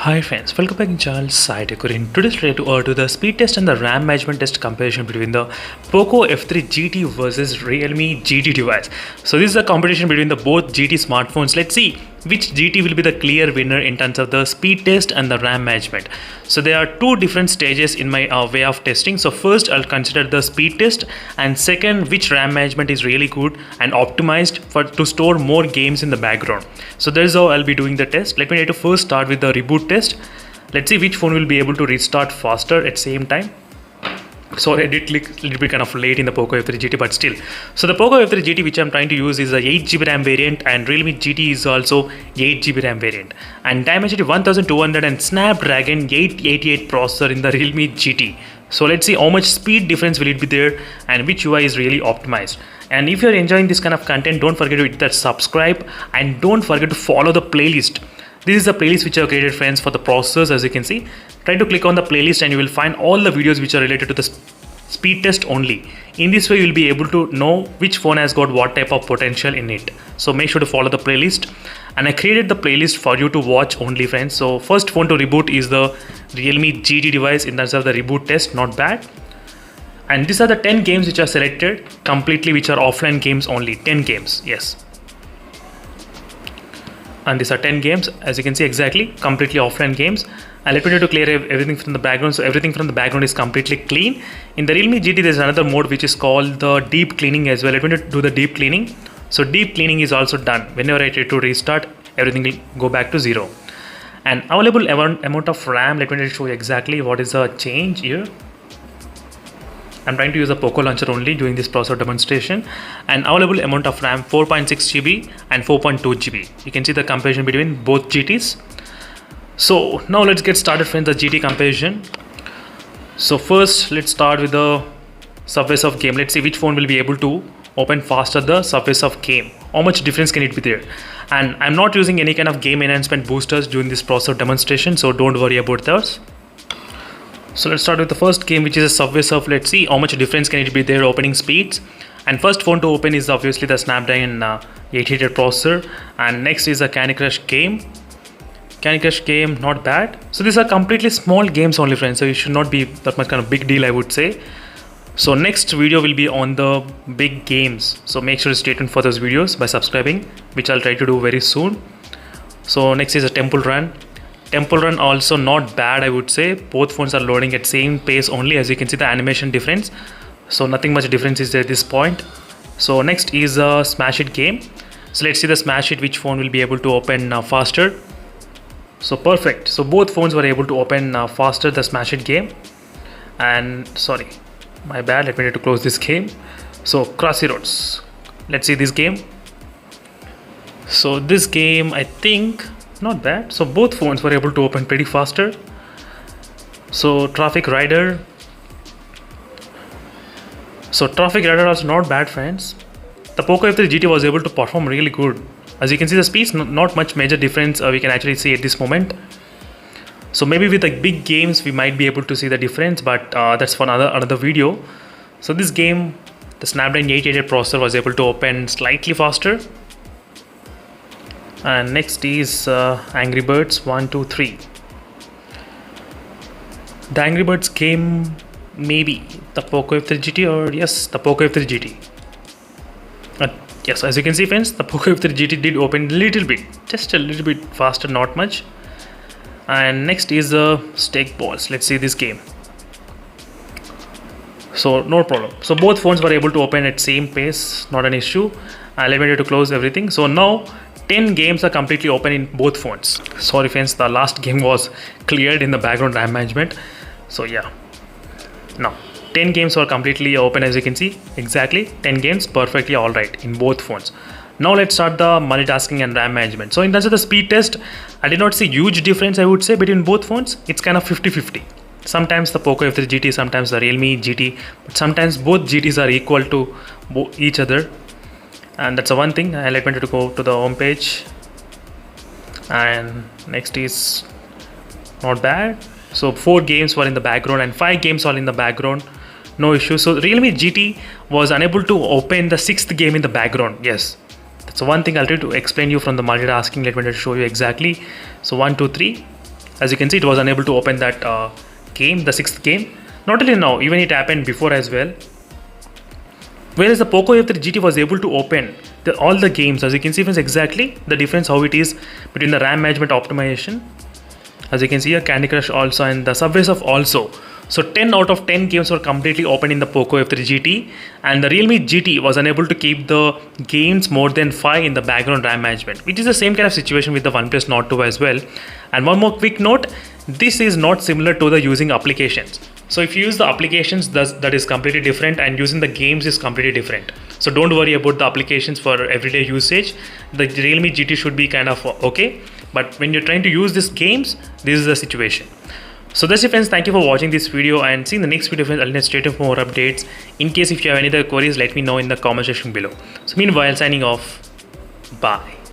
Hi friends, welcome back to channel SciTech. Today's related to the speed test and the RAM management test comparison between the Poco F3 GT versus Realme GT device. So this is a competition between the both GT smartphones. Let's see which GT will be the clear winner in terms of the speed test and the RAM management. So there are two different stages in my way of testing. So first I'll consider the speed test, and second which RAM management is really good and optimized to store more games in the background. So that is how I'll be doing the test. Let me try to first start with the reboot test. Let's see which phone will be able to restart faster at same time. So I did click a little bit kind of late in the Poco F3 GT, but still. So the Poco F3 GT which I'm trying to use is a 8GB RAM variant, and Realme GT is also 8GB RAM variant. And Dimensity 1200 and Snapdragon 888 processor in the Realme GT. So let's see how much speed difference will it be there and which UI is really optimized. And if you're enjoying this kind of content, don't forget to hit that subscribe and don't forget to follow the playlist. This is the playlist which I have created, friends, for the processors. As you can see, try to click on the playlist and you will find all the videos which are related to the speed test only. In this way you will be able to know which phone has got what type of potential in it. So make sure to follow the playlist, and I created the playlist for you to watch only, friends. So first phone to reboot is the Realme GT device in terms of the reboot test, not bad. And these are the 10 games which are selected completely, which are offline games only. 10 games, yes. And these are 10 games, as you can see, exactly completely offline games. And let me try to clear everything from the background. So everything from the background is completely clean. In the Realme GT there's another mode which is called the deep cleaning as well. Let me do the deep cleaning. So deep cleaning is also done. Whenever I try to restart, everything will go back to zero. And available amount of RAM, let me try to show you exactly what is the change here. I'm trying to use a Poco launcher only during this processor demonstration. And available amount of RAM 4.6GB and 4.2GB. You can see the comparison between both GTs. So now let's get started, friends, the GT comparison. So first let's start with the Subway Surf game. Let's see which phone will be able to open faster the Subway Surf game. How much difference can it be there? And I'm not using any kind of game enhancement boosters during this processor demonstration, so don't worry about those. So let's start with the first game, which is a Subway Surf. Let's see how much difference can it be there opening speeds. And first phone to open is obviously the Snapdragon 888 processor. And next is a Candy Crush game. Candy Crush game, not bad. So these are completely small games only, friends. So it should not be that much kind of big deal, I would say. So next video will be on the big games. So make sure to stay tuned for those videos by subscribing, which I'll try to do very soon. So next is a Temple Run. Temple Run also not bad, I would say. Both phones are loading at same pace only. As you can see, the animation difference. So nothing much difference is there at this point. So next is a Smash It game. So let's see the Smash It, which phone will be able to open faster. So perfect. So both phones were able to open faster the Smash It game. And sorry, my bad. Let me try to close this game. So Crossy Roads. Let's see this game. So this game, I think, not bad. So both phones were able to open pretty faster. So Traffic Rider. So Traffic Rider was not bad, friends. The Poco F3 GT was able to perform really good. As you can see, the speeds, not much major difference we can actually see at this moment. So maybe with the big games we might be able to see the difference, but that's for another video. So this game, the Snapdragon 888 processor was able to open slightly faster. And next is Angry Birds 1, 2, 3. The Angry Birds game, maybe the Poco F3 GT, or yes, the Poco F3 GT. Yes, as you can see, friends, the Poco F3 GT did open a little bit, just a little bit faster, not much. And next is the Steak Balls. Let's see this game. So no problem. So both phones were able to open at same pace, not an issue. Let me try to close everything. So now 10 games are completely open in both phones. Sorry, friends, the last game was cleared in the background RAM management. So yeah, now 10 games are completely open, as you can see. Exactly 10 games, perfectly all right in both phones. Now let's start the multitasking and RAM management. So in terms of the speed test, I did not see huge difference, I would say, between both phones. It's kind of 50-50. Sometimes the Poco F3 GT, sometimes the Realme GT, but sometimes both GTs are equal to each other. And that's the one thing. Let me try to go to the home page. And next is not bad. So 4 games were in the background and 5 games are in the background. No issue. So Realme GT was unable to open the 6th game in the background. Yes, that's one thing I'll try to explain you from the multitasking. Let me try to show you exactly. So 1, 2, 3. As you can see, it was unable to open that game, the 6th game. Not only now, even it happened before as well. Whereas the Poco F3 GT was able to open all the games. As you can see, friends, exactly the difference how it is between the RAM management optimization. As you can see here, Candy Crush also and the Subway Surf also. So 10 out of 10 games were completely open in the Poco F3 GT, and the Realme GT was unable to keep the games more than 5 in the background RAM management, which is the same kind of situation with the OnePlus Nord 2 as well. And one more quick note, this is not similar to the using applications. So if you use the applications, that is completely different, and using the games is completely different. So don't worry about the applications for everyday usage. The Realme GT should be kind of okay, but when you're trying to use these games, this is the situation. So that's it, friends. Thank you for watching this video, and see in the next video, friends. I'll let straight for more updates. In case if you have any other queries, let me know in the comment section below. So meanwhile, signing off. Bye.